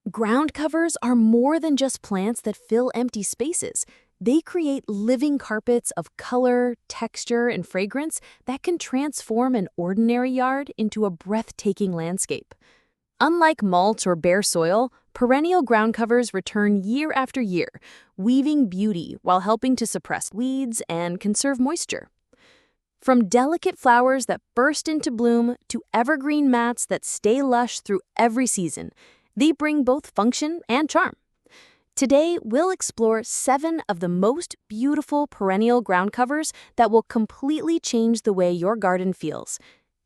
Ground covers are more than just plants that fill empty spaces. They create living carpets of color, texture, and fragrance that can transform an ordinary yard into a breathtaking landscape. Unlike mulch or bare soil, perennial ground covers return year after year, weaving beauty while helping to suppress weeds and conserve moisture. From delicate flowers that burst into bloom to evergreen mats that stay lush through every season, they bring both function and charm. Today, we'll explore 7 of the most beautiful perennial ground covers that will completely change the way your garden feels.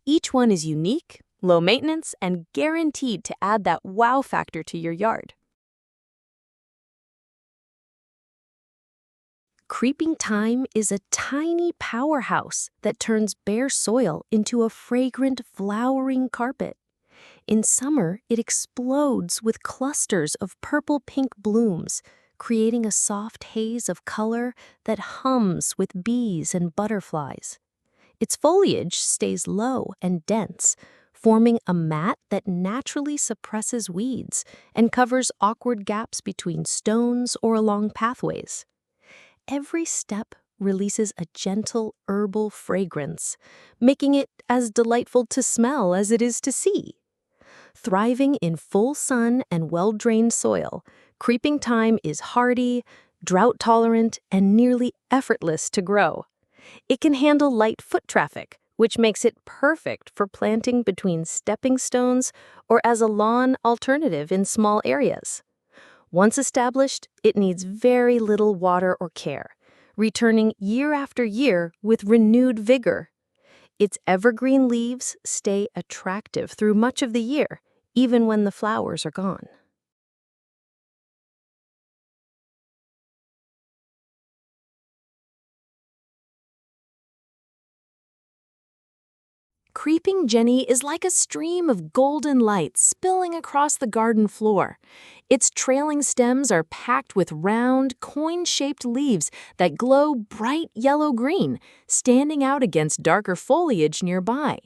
Each one is unique, low maintenance, and guaranteed to add that wow factor to your yard. Creeping thyme is a tiny powerhouse that turns bare soil into a fragrant, flowering carpet. In summer, it explodes with clusters of purple-pink blooms, creating a soft haze of color that hums with bees and butterflies. Its foliage stays low and dense, forming a mat that naturally suppresses weeds and covers awkward gaps between stones or along pathways. Every step releases a gentle herbal fragrance, making it as delightful to smell as it is to see. Thriving in full sun and well-drained soil, creeping thyme is hardy, drought-tolerant, and nearly effortless to grow. It can handle light foot traffic, which makes it perfect for planting between stepping stones or as a lawn alternative in small areas. Once established, it needs very little water or care, returning year after year with renewed vigor. Its evergreen leaves stay attractive through much of the year, even when the flowers are gone. Creeping Jenny is like a stream of golden light spilling across the garden floor. Its trailing stems are packed with round, coin-shaped leaves that glow bright yellow-green, standing out against darker foliage nearby.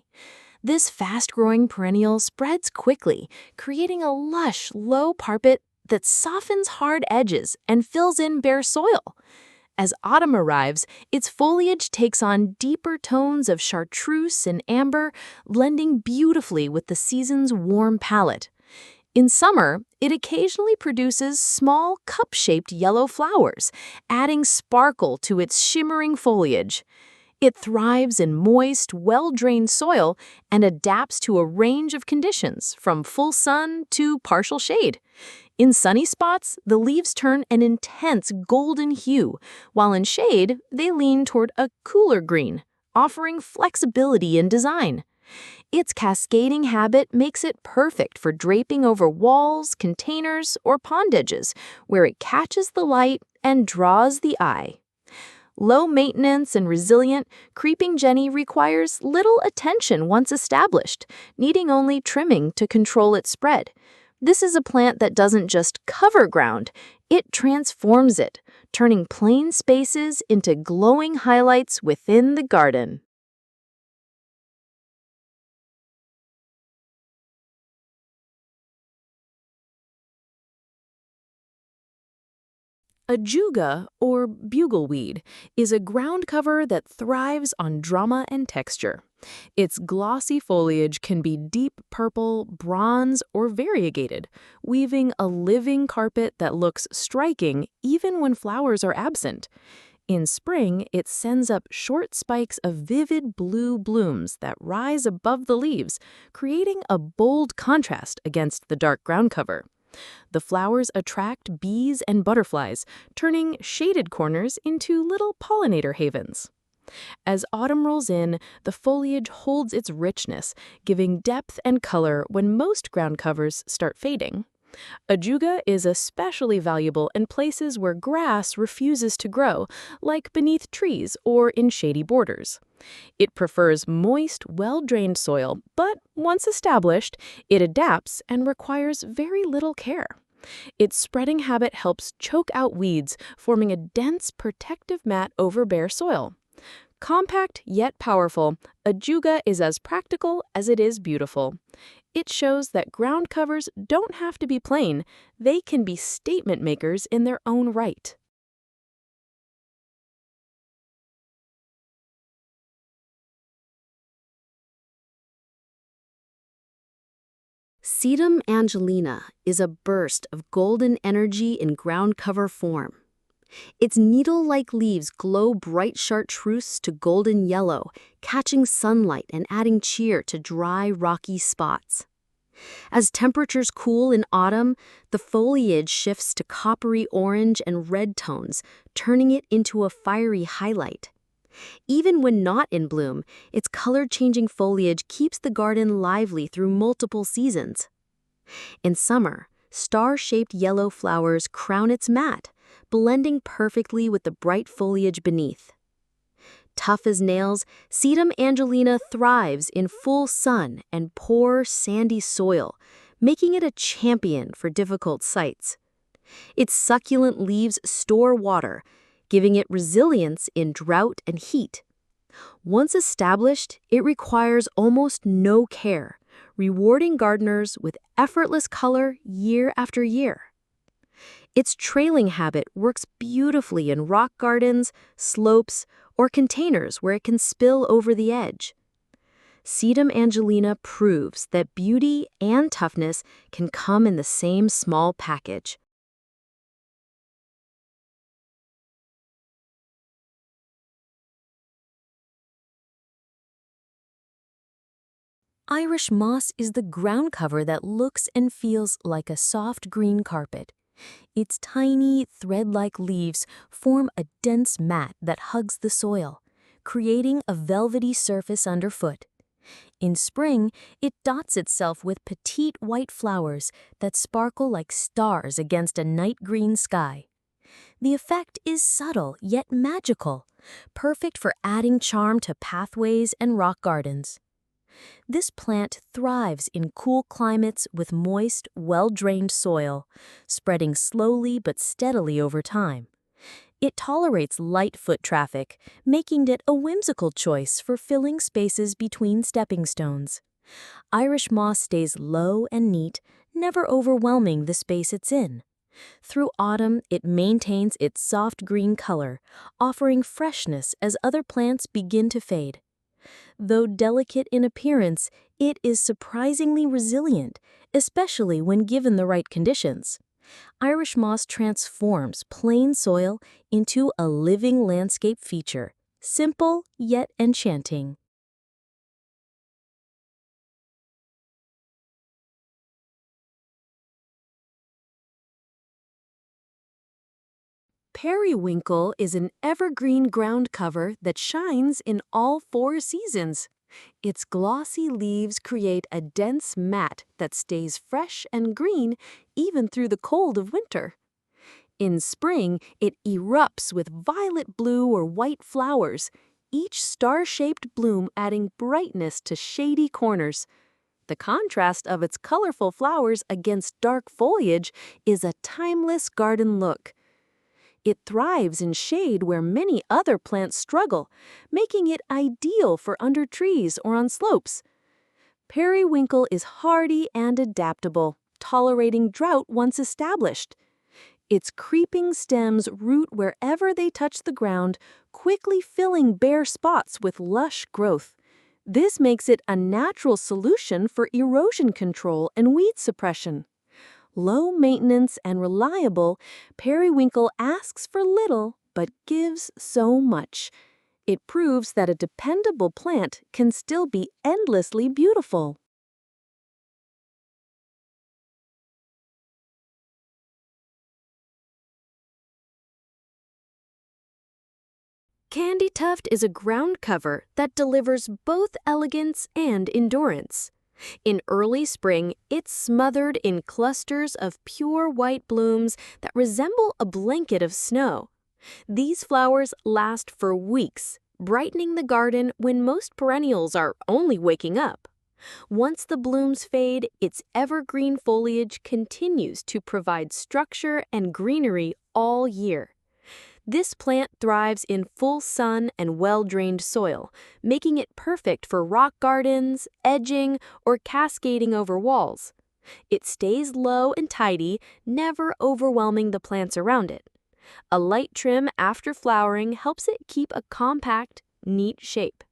This fast-growing perennial spreads quickly, creating a lush, low carpet that softens hard edges and fills in bare soil. As autumn arrives, its foliage takes on deeper tones of chartreuse and amber, blending beautifully with the season's warm palette. In summer, it occasionally produces small, cup-shaped yellow flowers, adding sparkle to its shimmering foliage. It thrives in moist, well-drained soil and adapts to a range of conditions, from full sun to partial shade. In sunny spots, the leaves turn an intense golden hue, while in shade, they lean toward a cooler green, offering flexibility in design. Its cascading habit makes it perfect for draping over walls, containers, or pond edges, where it catches the light and draws the eye. Low maintenance and resilient, Creeping Jenny requires little attention once established, needing only trimming to control its spread. This is a plant that doesn't just cover ground, it transforms it, turning plain spaces into glowing highlights within the garden. Ajuga, or bugleweed, is a ground cover that thrives on drama and texture. Its glossy foliage can be deep purple, bronze, or variegated, weaving a living carpet that looks striking even when flowers are absent. In spring, it sends up short spikes of vivid blue blooms that rise above the leaves, creating a bold contrast against the dark ground cover. The flowers attract bees and butterflies, turning shaded corners into little pollinator havens. As autumn rolls in, the foliage holds its richness, giving depth and color when most ground covers start fading. Ajuga is especially valuable in places where grass refuses to grow, like beneath trees or in shady borders. It prefers moist, well-drained soil, but once established, it adapts and requires very little care. Its spreading habit helps choke out weeds, forming a dense, protective mat over bare soil. Compact yet powerful, Ajuga is as practical as it is beautiful. It shows that ground covers don't have to be plain, they can be statement makers in their own right. Sedum Angelina is a burst of golden energy in ground cover form. Its needle-like leaves glow bright chartreuse to golden yellow, catching sunlight and adding cheer to dry, rocky spots. As temperatures cool in autumn, the foliage shifts to coppery orange and red tones, turning it into a fiery highlight. Even when not in bloom, its color-changing foliage keeps the garden lively through multiple seasons. In summer, star-shaped yellow flowers crown its mat, blending perfectly with the bright foliage beneath. Tough as nails, Sedum Angelina thrives in full sun and poor, sandy soil, making it a champion for difficult sites. Its succulent leaves store water, giving it resilience in drought and heat. Once established, it requires almost no care, rewarding gardeners with effortless color year after year. Its trailing habit works beautifully in rock gardens, slopes, or containers where it can spill over the edge. Sedum Angelina proves that beauty and toughness can come in the same small package. Irish moss is the ground cover that looks and feels like a soft green carpet. Its tiny, thread-like leaves form a dense mat that hugs the soil, creating a velvety surface underfoot. In spring, it dots itself with petite white flowers that sparkle like stars against a night green sky. The effect is subtle yet magical, perfect for adding charm to pathways and rock gardens. This plant thrives in cool climates with moist, well-drained soil, spreading slowly but steadily over time. It tolerates light foot traffic, making it a whimsical choice for filling spaces between stepping stones. Irish moss stays low and neat, never overwhelming the space it's in. Through autumn, it maintains its soft green color, offering freshness as other plants begin to fade. Though delicate in appearance, it is surprisingly resilient, especially when given the right conditions. Irish moss transforms plain soil into a living landscape feature, simple yet enchanting. Periwinkle is an evergreen ground cover that shines in all 4 seasons. Its glossy leaves create a dense mat that stays fresh and green even through the cold of winter. In spring, it erupts with violet blue or white flowers, each star-shaped bloom adding brightness to shady corners. The contrast of its colorful flowers against dark foliage is a timeless garden look. It thrives in shade where many other plants struggle, making it ideal for under trees or on slopes. Periwinkle is hardy and adaptable, tolerating drought once established. Its creeping stems root wherever they touch the ground, quickly filling bare spots with lush growth. This makes it a natural solution for erosion control and weed suppression. Low maintenance and reliable, Periwinkle asks for little but gives so much. It proves that a dependable plant can still be endlessly beautiful. Candytuft is a ground cover that delivers both elegance and endurance. In early spring, it's smothered in clusters of pure white blooms that resemble a blanket of snow. These flowers last for weeks, brightening the garden when most perennials are only waking up. Once the blooms fade, its evergreen foliage continues to provide structure and greenery all year. This plant thrives in full sun and well-drained soil, making it perfect for rock gardens, edging, or cascading over walls. It stays low and tidy, never overwhelming the plants around it. A light trim after flowering helps it keep a compact, neat shape.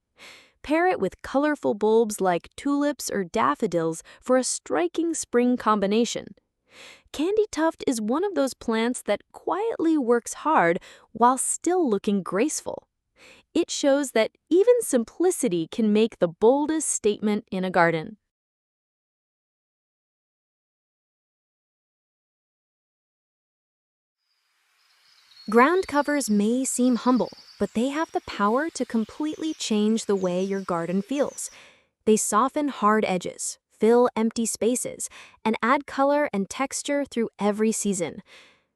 Pair it with colorful bulbs like tulips or daffodils for a striking spring combination. Candytuft is one of those plants that quietly works hard while still looking graceful. It shows that even simplicity can make the boldest statement in a garden. Ground covers may seem humble, but they have the power to completely change the way your garden feels. They soften hard edges, fill empty spaces, and add color and texture through every season.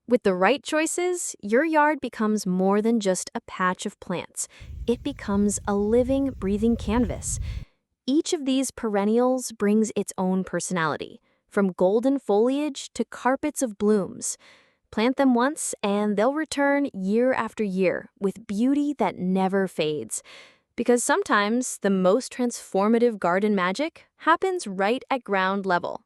With the right choices, your yard becomes more than just a patch of plants. It becomes a living, breathing canvas. Each of these perennials brings its own personality, from golden foliage to carpets of blooms. Plant them once and they'll return year after year with beauty that never fades. Because sometimes the most transformative garden magic happens right at ground level.